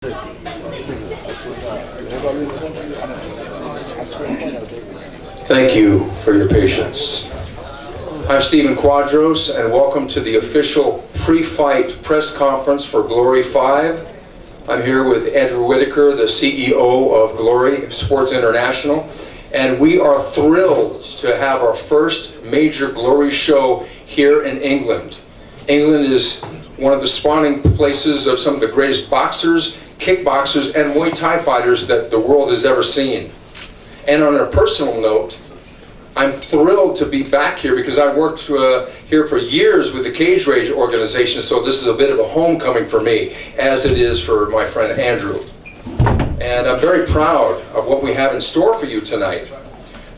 Thank you for your patience. I'm Stephen Quadros, and welcome to the official pre-fight press conference for Glory 5. I'm here with Andrew Whitaker, the CEO of Glory Sports International, and we are thrilled to have our first major Glory show here in England. England is one of the spawning places of some of the greatest boxers, kickboxers, and Muay Thai fighters that the world has ever seen. And on a personal note, I'm thrilled to be back here because I worked here for years with the Cage Rage organization, so this is a bit of a homecoming for me, as it is for my friend Andrew. And I'm very proud of what we have in store for you tonight.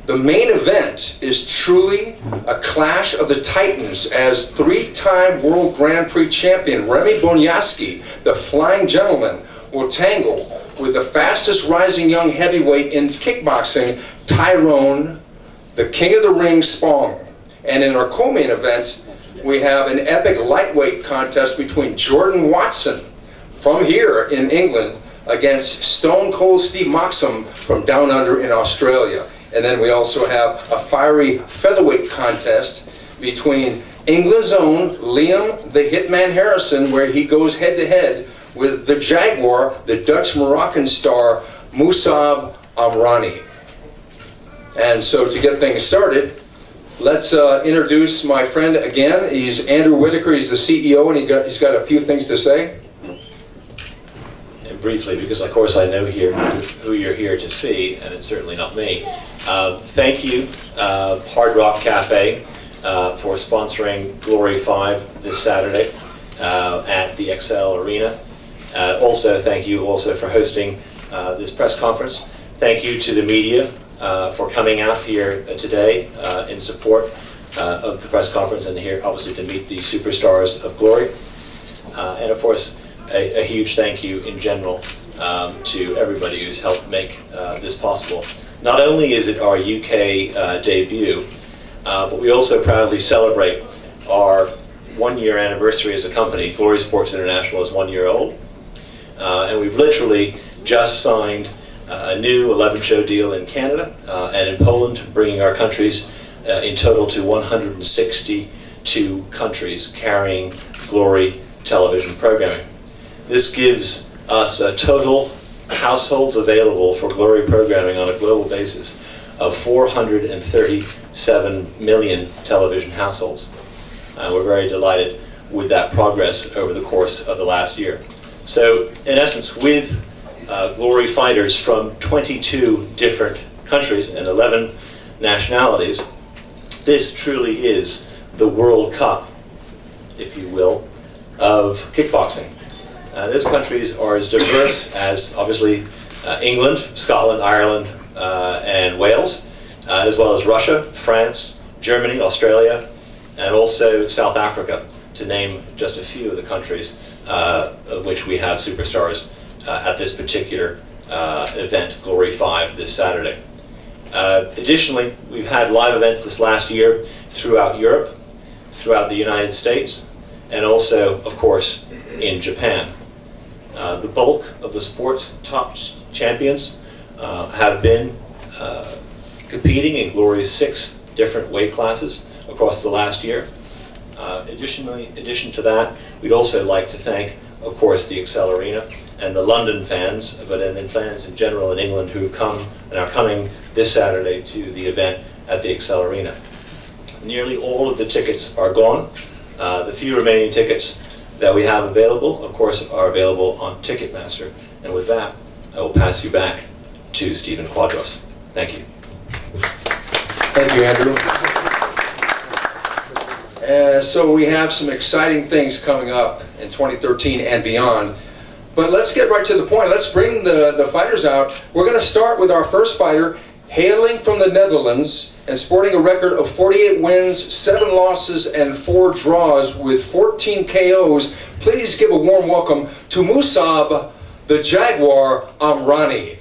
The main event is truly a clash of the titans as three-time World Grand Prix champion Remy Bonjasky, the Flying Gentleman, will tangle with the fastest rising young heavyweight in kickboxing, Tyrone, the King of the Ring Spong. And in our co-main event, we have an epic lightweight contest between Jordan Watson from here in England against Stone Cold Steve Moxham from down under in Australia. And then we also have a fiery featherweight contest between England's own Liam the Hitman Harrison, where he goes head-to-head with the Jaguar, the Dutch-Moroccan star, Musab Amrani. And so to get things started, let's introduce my friend again. He's Andrew Whitaker, he's the CEO, and he's got a few things to say. And briefly, because of course I know who you're here to see, and it's certainly not me. Thank you, Hard Rock Cafe, for sponsoring Glory 5 this Saturday at the XL Arena. Also, thank you also for hosting this press conference. Thank you to the media for coming out here today in support of the press conference, and here obviously to meet the superstars of Glory. And of course, a huge thank you in general to everybody who's helped make this possible. Not only is it our UK debut, but we also proudly celebrate our 1-year anniversary as a company. Glory Sports International is 1 year old. And we've literally just signed a new 11-show deal in Canada and in Poland, bringing our countries in total to 162 countries carrying Glory television programming. This gives us a total households available for Glory programming on a global basis of 437 million television households. We're very delighted with that progress over the course of the last year. So, in essence, with Glory fighters from 22 different countries and 11 nationalities, this truly is the World Cup, if you will, of kickboxing. Those countries are as diverse as, obviously, England, Scotland, Ireland, and Wales, as well as Russia, France, Germany, Australia, and also South Africa, to name just a few of the countries of which we have superstars at this particular event, Glory 5, this Saturday. Additionally, we've had live events this last year throughout Europe, throughout the United States, and also, of course, in Japan. The bulk of the sport's top champions have been competing in Glory's 6 different weight classes across the last year. In addition to that, we'd also like to thank, of course, the XL Arena and the London fans, but then fans in general in England who have come and are coming this Saturday to the event at the XL Arena. Nearly all of the tickets are gone. The few remaining tickets that we have available, of course, are available on Ticketmaster. And with that, I will pass you back to Stephen Quadros. Thank you. Thank you, Andrew. So we have some exciting things coming up in 2013 and beyond. But let's get right to the point. Let's bring the fighters out. We're going to start with our first fighter, hailing from the Netherlands and sporting a record of 48 wins, 7 losses, and 4 draws with 14 KOs. Please give a warm welcome to Musab the Jaguar Amrani.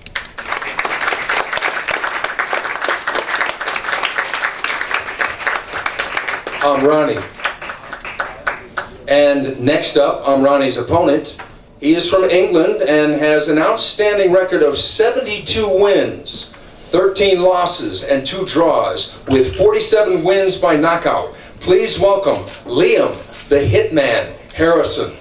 Amrani. And next up, Amrani's opponent He is from England and has an outstanding record of 72 wins, 13 losses, and 2 draws, with 47 wins by knockout. Please welcome Liam, the Hitman Harrison.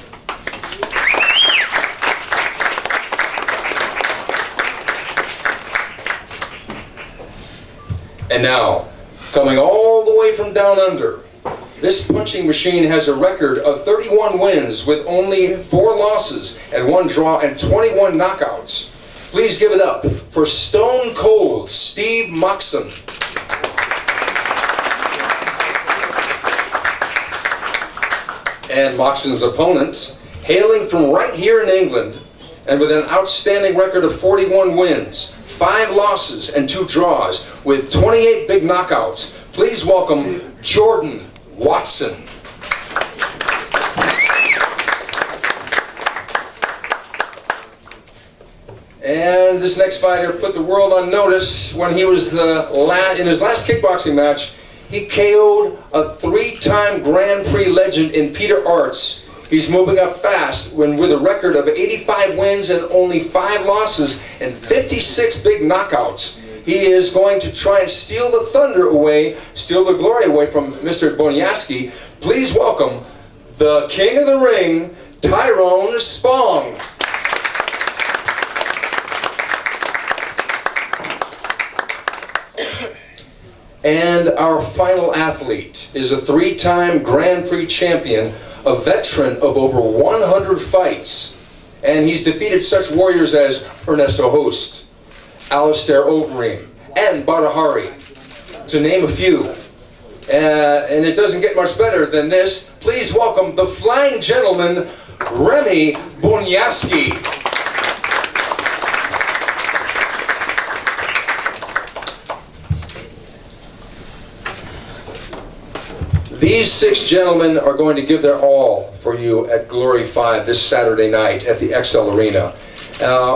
And now, coming all the way from down under, this punching machine has a record of 31 wins with only 4 losses and 1 draw and 21 knockouts. Please give it up for Stone Cold Steve Moxon. And Moxon's opponent, hailing from right here in England, and with an outstanding record of 41 wins, 5 losses, and 2 draws, with 28 big knockouts. Please welcome Jordan Watson. And this next fighter put the world on notice when he was in his last kickboxing match. He KO'd a 3-time Grand Prix legend in Peter Arts. He's moving up fast with a record of 85 wins and only 5 losses and 56 big knockouts. He is going to try and steal the thunder away, steal the glory away from Mr. Bonjasky. Please welcome the King of the Ring, Tyrone Spong. And our final athlete is a 3-time Grand Prix champion, a veteran of over 100 fights. And he's defeated such warriors as Ernesto Host, Alistair Overeem, and Badahari, to name a few. And it doesn't get much better than this. Please welcome the Flying Gentleman, Remy Bonjasky. These 6 gentlemen are going to give their all for you at Glory 5 this Saturday night at the XL Arena.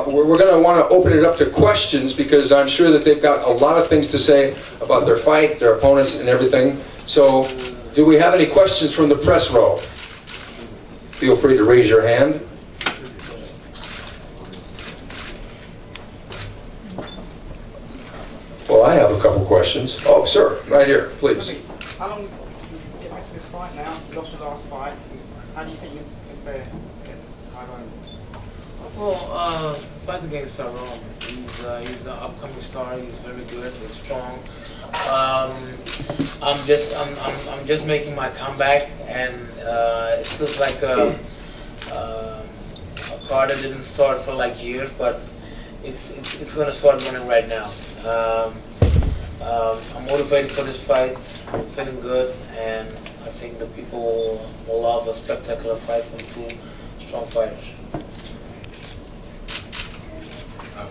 We're going to want to open it up to questions because I'm sure that they've got a lot of things to say about their fight, their opponents, and everything. So, do we have any questions from the press row? Feel free to raise your hand. Well, I have a couple questions. Oh, sir, right here, please. How long get back to this fight now? You lost your last fight. How do you think you compare against Tyrone? Well, fight against Tyrone. He's the upcoming star. He's very good. He's strong. I'm just making my comeback, and it feels like a car that didn't start for like years, but it's gonna start running right now. I'm motivated for this fight. I'm feeling good, and I think the people will love a spectacular fight from 2 strong fighters.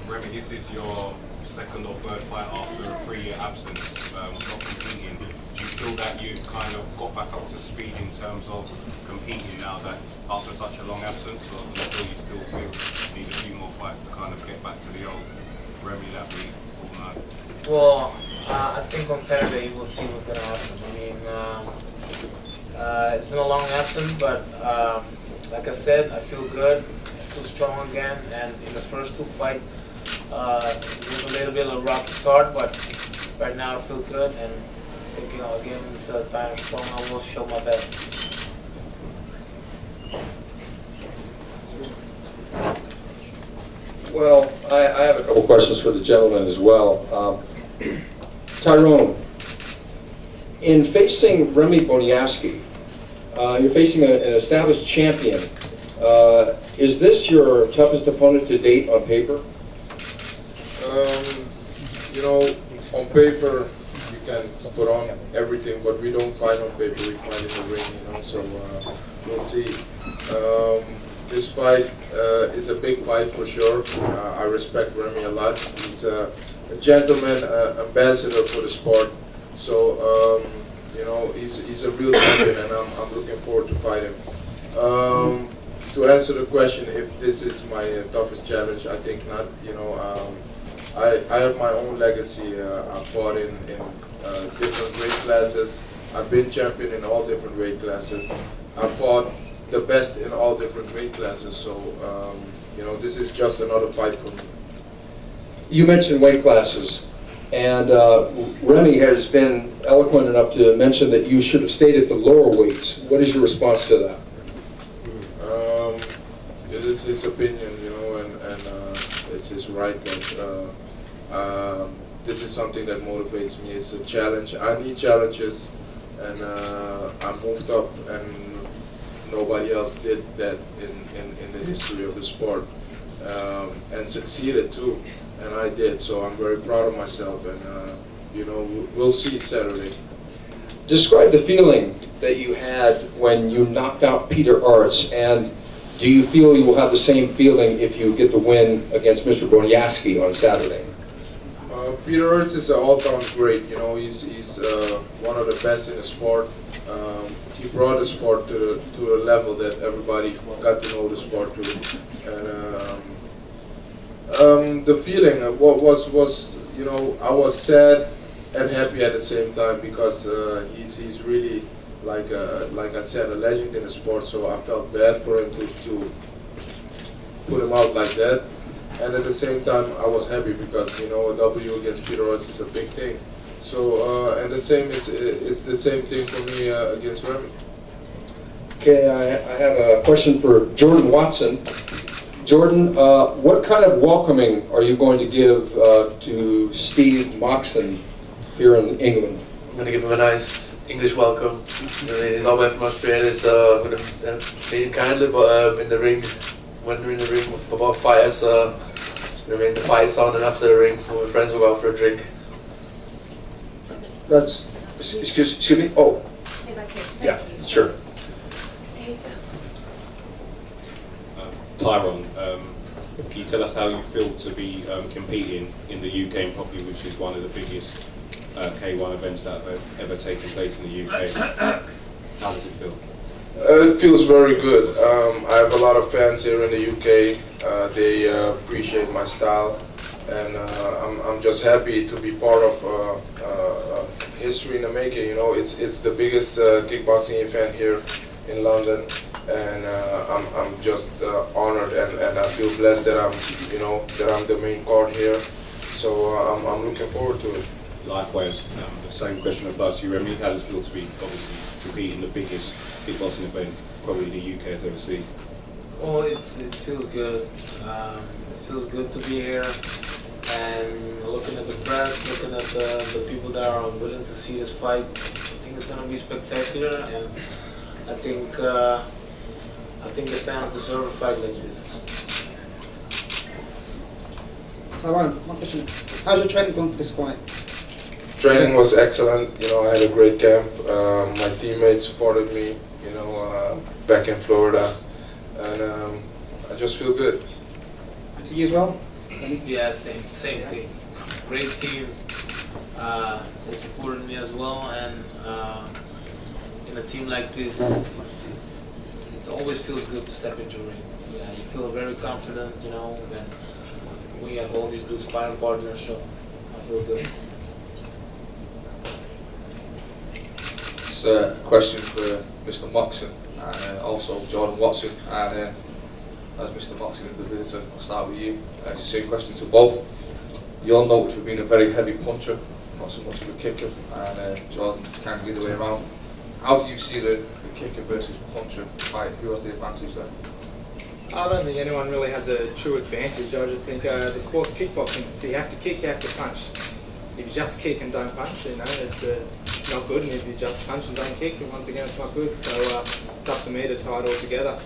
Remy, this is your 2nd or 3rd fight after a 3-year absence, not competing. Do you feel that you've kind of got back up to speed in terms of competing now that after such a long absence, or do you still feel you need a few more fights to kind of get back to the old Remy that we all know? Well, I think on Saturday we'll see what's going to happen. I mean, it's been a long absence, but like I said, I feel good. I feel strong again. And in the first 2 fights, it was a little bit of a rocky start, but right now I feel good. And thinking again, this time strong, I will show my best. Well, I have a couple questions for the gentleman as well. Tyrone, in facing Remy Bonjasky, you're facing an established champion. Is this your toughest opponent to date on paper? You know, on paper you can put on everything, but we don't fight on paper. We fight in the ring, you know. So we'll see. This fight is a big fight for sure. I respect Remy a lot. He's a gentleman, ambassador for the sport. So you know, he's a real champion, and I'm looking forward to fight him. To answer the question, if this is my toughest challenge, I think not. You know, I have my own legacy. I fought in different weight classes. I've been champion in all different weight classes. I fought the best in all different weight classes. So you know, this is just another fight for me. You mentioned weight classes, and Remy has been eloquent enough to mention that you should have stayed at the lower weights. What is your response to that? It is his opinion, you know, and it's his right, but this is something that motivates me. It's a challenge. I need challenges, and I moved up, and nobody else did that in the history of the sport, and succeeded too, and I did. So I'm very proud of myself, and you know, we'll see Saturday. Describe the feeling that you had when you knocked out Peter Arts, and do you feel you will have the same feeling if you get the win against Mr. Bonjasky on Saturday? Peter Arts is an all-time great. You know, he's one of the best in the sport. He brought the sport to a level that everybody got to know the sport to. And the feeling was, you know, I was sad and happy at the same time, because he's really, like I said, a legend in the sport. So I felt bad for him to put him out like that. And at the same time, I was happy because, you know, a W against Peter Arts is a big thing. So and it's the same thing for me against Remy. Okay, I have a question for Jordan Watson. Jordan, what kind of welcoming are you going to give to Steve Moxon here in England? I'm going to give him a nice English welcome. I mean, he's all the way from Australia, so I'm going to meet him kindly, but in the ring, when we're in the ring with both fighters, I mean, the fight's on, and after the ring, all my friends will go out for a drink. That's, excuse me, oh, Is that okay? yeah, sure. Tyrone, can you tell us how you feel to be competing in the UK in Poppy, which is one of the biggest K1 events that have ever taken place in the UK? How does it feel? It feels very good. I have a lot of fans here in the UK. They appreciate my style, and I'm just happy to be part of history in the making. You know, it's the biggest kickboxing event here in London, and I'm just honored, and I feel blessed that I'm the main card here. So I'm looking forward to it. Likewise, the same question applies to you, Remy. How does it feel to be obviously competing in the biggest kickboxing event probably the UK has ever seen? Oh, it feels good. It feels good to be here, and looking at the press, looking at the people that are willing to see this fight. I think it's going to be spectacular, and I think the fans deserve a fight like this. Tyrone, one question. How's your training going for this fight? Training was excellent. You know, I had a great camp. My teammates supported me, you know, back in Florida, and I just feel good. And to you as well? Yeah, same thing. Great team. They supported me as well, and in a team like this, it always feels good to step into the ring. Yeah, you feel very confident, you know, when we have all these good sparring partners. So I feel good. It's a question for Mr. Moxon and also Jordan Watson. And as Mr. Moxon is the visitor, I'll start with you. It's the same question to both. You're known for being a very heavy puncher, not so much of a kicker, and Jordan kind of the other way around. How do you see the kicker versus puncher fight? Who has the advantage there? I don't think anyone really has a true advantage. I just think the sport's kickboxing, so you have to kick, you have to punch. If you just kick and don't punch, you know, it's not good, and if you just punch and don't kick, once again, it's not good. So it's up to me to tie it all together.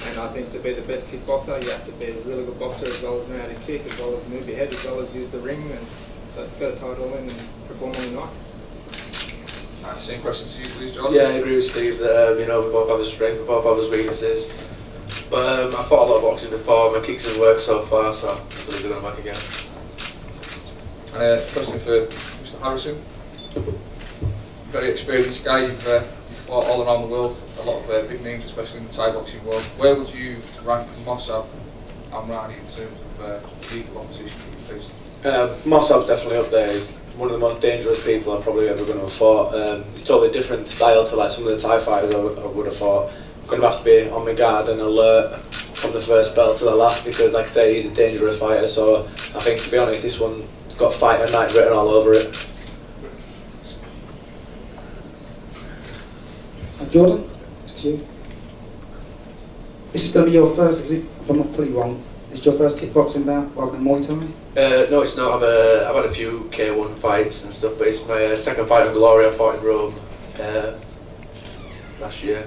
And I think to be the best kickboxer, you have to be a really good boxer as well as know how to kick, as well as move your head, as well as use the ring. And so you've got to tie it all in and perform on the night. Same question to you, please, Jordan. Yeah, I agree with Steve that, you know, we both have his strength, we both have his weaknesses. But I fought a lot of boxing before, my kicks have worked so far, so I'm going to do them back again. And a question for Mr. Harrison. Very experienced guy, you've fought all around the world, a lot of big names, especially in the Thai boxing world. Where would you rank Mossab Amrani in terms of legal opposition that you faced? Mossab's definitely up there. He's one of the most dangerous people I'm probably ever going to have fought. He's totally different style to like some of the Thai fighters I would have fought. going to have to be on my guard and alert from the first bell to the last, because, like I say, he's a dangerous fighter. So I think, to be honest, this one's got fighter night written all over it. Jordan, it's to you. This is going to be your first, is it, if I'm not fully wrong, is your first kickboxing bout rather than Muay Thai? No, it's not. I've had a few K1 fights and stuff, but it's my second fight in Glory. I fought in Rome last year.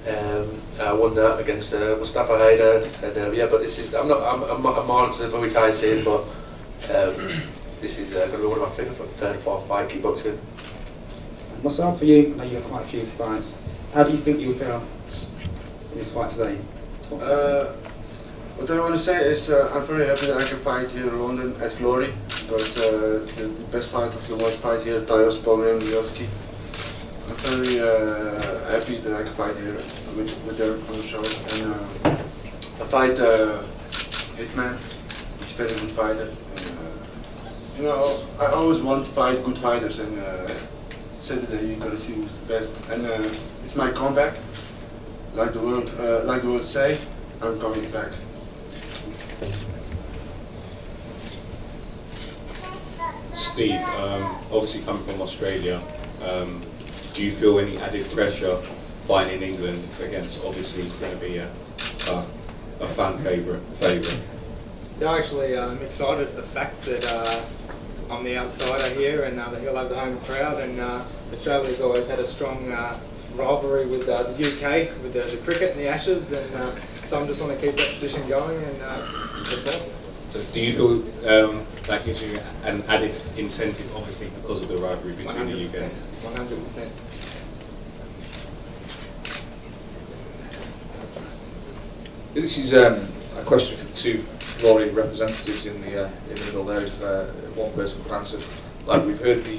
I won that against Mustafa Haider, and yeah. But this is I'm more into the Muay Thai scene, but this is going to be one of my third or fourth fight kickboxing. And what's up for you? I know you've had quite a few fights. How do you think you'll feel in this fight today? What I want to say is I'm very happy that I can fight here in London at Glory, because the best fight of the world fight here, Tyrone Spong and Remy Bonjasky. I'm very happy that I can fight here with Derek on the show. And I fight Hitman. He's a very good fighter. You know, I always want to fight good fighters, and Saturday you're gonna see who's the best. And it's my comeback. Like the world say, I'm coming back. Steve, obviously coming from Australia, do you feel any added pressure fighting in England against, obviously he's going to be a fan favourite? Yeah, actually, I'm excited at the fact that I'm the outsider here, and that he'll have the home crowd. And Australia's always had a strong rivalry with the UK, with the cricket and the Ashes, and so I just want to keep that tradition going and support. So do you feel that gives you an added incentive, obviously, because of the rivalry between the UK? 100%. This is a question for the two Glory representatives in the middle there. If one person could answer, like we've heard the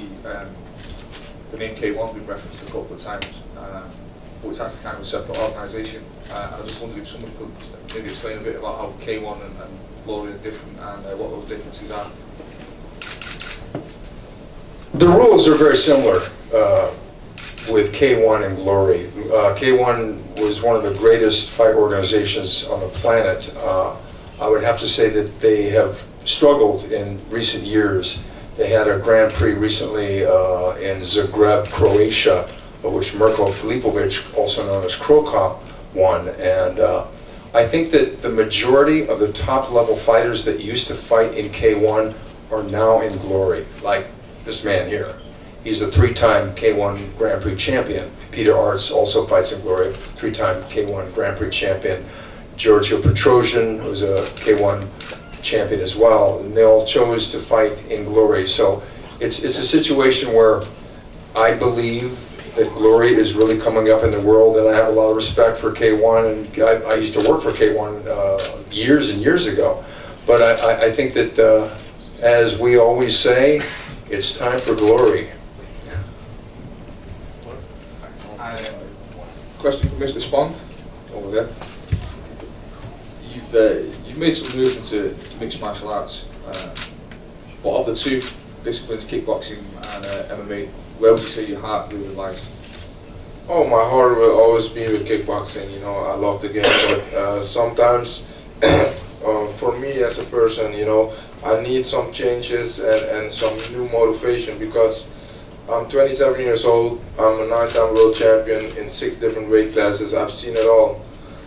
name K1's been referenced a couple of times, but it's actually kind of a separate organisation. I just wondered if somebody could maybe explain a bit about how K1 and Glory are different, and what those differences are. The rules are very similar with K1 and Glory. K1 was one of the greatest fight organizations on the planet. I would have to say that they have struggled in recent years. They had a Grand Prix recently in Zagreb, Croatia, which Mirko Filipovic, also known as Krokop, won. And I think that the majority of the top level fighters that used to fight in K1 are now in Glory, like this man here. He's a three-time K1 Grand Prix champion. Peter Arts also fights in Glory, three-time K1 Grand Prix champion. Giorgio Petrosian, who's a K1 champion as well, and they all chose to fight in Glory. So it's a situation where I believe that Glory is really coming up in the world, and I have a lot of respect for K1, and I used to work for K1 years and years ago. But I think that, as we always say, it's time for Glory. Question for Mr. Spong, over there. You've made some moves into mixed martial arts. What of the two disciplines, kickboxing and MMA, where would you say your heart really lies? Oh, my heart will always be with kickboxing. You know, I love the game, but sometimes for me as a person, you know, I need some changes and some new motivation, because I'm 27 years old. I'm a 9-time world champion in 6 different weight classes. I've seen it all.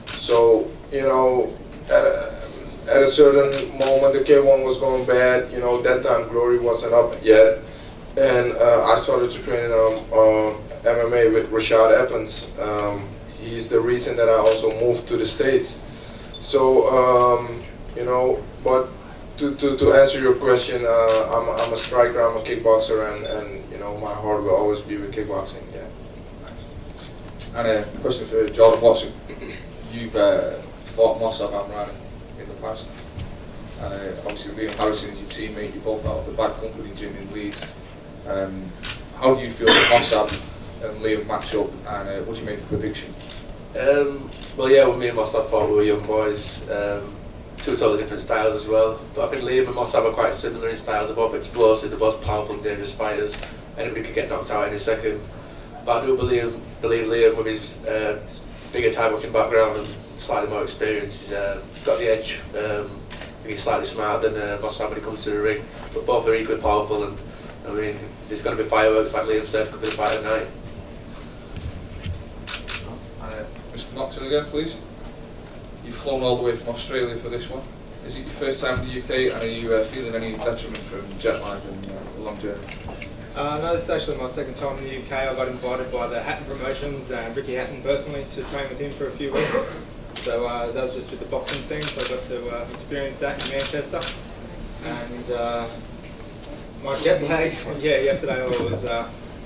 So, you know, at a certain moment, the K1 was going bad. You know, that time Glory wasn't up yet. And I started to train in MMA with Rashad Evans. He's the reason that I also moved to the States. So, you know, but to answer your question, I'm a striker, I'm a kickboxer, and you know, my heart will always be with kickboxing, yeah. And a question for Jordan Watson. You've fought Mossab Amran in the past, and obviously Liam Harrison is your teammate. You both out of the Bad Company gym in Leeds. How do you feel that Mossab and Liam match up, and would you make a prediction? Well, yeah, when me and Mossab fought, we were young boys. Two totally different styles as well. But I think Liam and Mossab are quite similar in styles. They're both explosive, they're both powerful and dangerous fighters. Anybody could get knocked out any second. But I do believe Liam with his bigger Thai boxing background and slightly more experience. He's got the edge. I think he's slightly smarter than Mossad when it comes to the ring, but both are equally powerful. And I mean, there's going to be fireworks, like Liam said. Could be the fight at night. Mr. Moxon again, please. You've flown all the way from Australia for this one. Is it your first time in the UK, and are you feeling any detriment from jet lag and a long journey? No, this is actually my second time in the UK. I got invited by the Hatton Promotions and Ricky Hatton personally to train with him for a few weeks. So that was just with the boxing scene, so I got to experience that in Manchester. And my jet lag, yeah, yesterday I was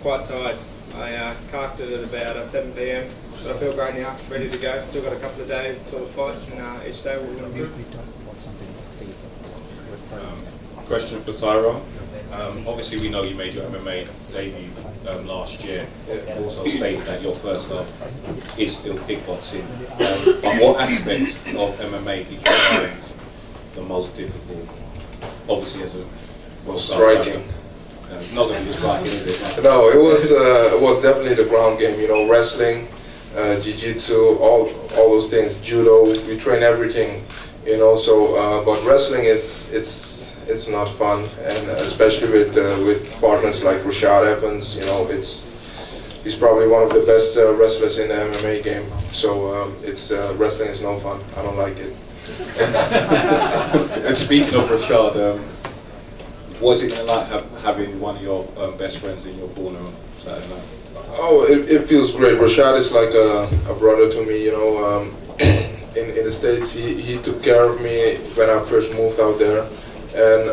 quite tired. I carked it at about 7 p.m. But I feel great now, ready to go. Still got a couple of days till the fight, and each day we're going to be. Question for Tyrone. Obviously, we know you made your MMA debut last year. You also stated that your first love is still kickboxing. But what aspect of MMA did you find the most difficult? Obviously, as a Striking. Not going to be striking, is it? No, it was definitely the ground game. You know, wrestling, jiu-jitsu, all those things, judo. We train everything. You know, so but wrestling it's not fun, and especially with partners like Rashad Evans. You know, he's probably one of the best wrestlers in the MMA game. So wrestling is no fun. I don't like it. And speaking of Rashad, what's it like having one of your best friends in your corner on Saturday night? Oh, it feels great. Rashad is like a brother to me. You know, in the States, he took care of me when I first moved out there, and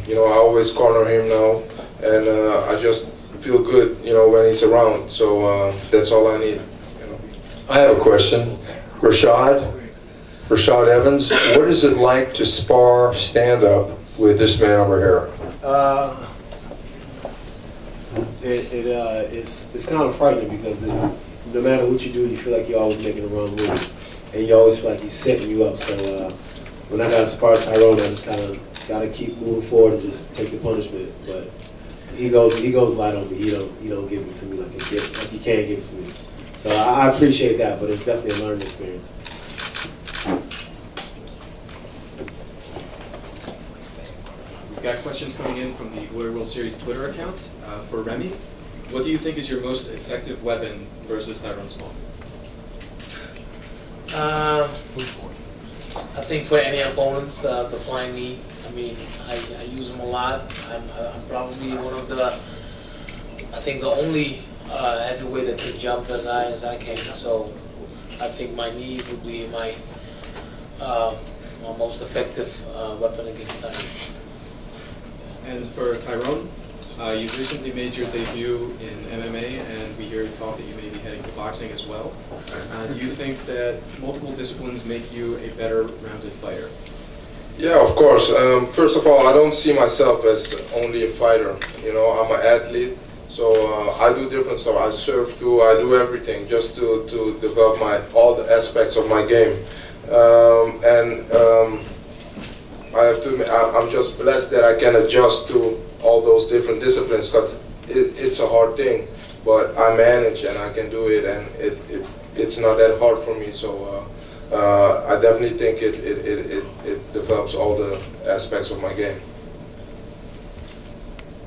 you know, I always corner him now, and I just feel good, you know, when he's around. So that's all I need. You know. I have a question. Rashad Evans, what is it like to spar stand-up with this man over here? It's kind of frightening because no matter what you do, you feel like you're always making the wrong move, and you always feel like he's setting you up. So when I got to spar Tyrone, I just kind of got to keep moving forward and just take the punishment. But he goes light on me. He don't give it to me like he can give it to me. So I appreciate that, but it's definitely a learning experience. We've got questions coming in from the Glory World Series Twitter account. For Remy, what do you think is your most effective weapon versus Tyrone Spong? I think for any opponent, the flying knee. I mean, I use them a lot. I'm probably one of the, I think the only heavyweight that can jump as high as I can. So I think my knee would be my most effective weapon against Tyrone. And for Tyrone, you've recently made your debut in MMA, and we hear talk that you may be heading to boxing as well. Do you think that multiple disciplines make you a better rounded fighter? Yeah, of course. First of all, I don't see myself as only a fighter. You know, I'm an athlete, so I do different stuff. I surf too. I do everything just to develop all the aspects of my game. I have to admit, I'm just blessed that I can adjust to all those different disciplines, because it's a hard thing, but I manage and I can do it, and it's not that hard for me. So I definitely think it develops all the aspects of my game.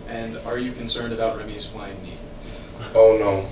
And are you concerned about Remy's flying knee? Oh no.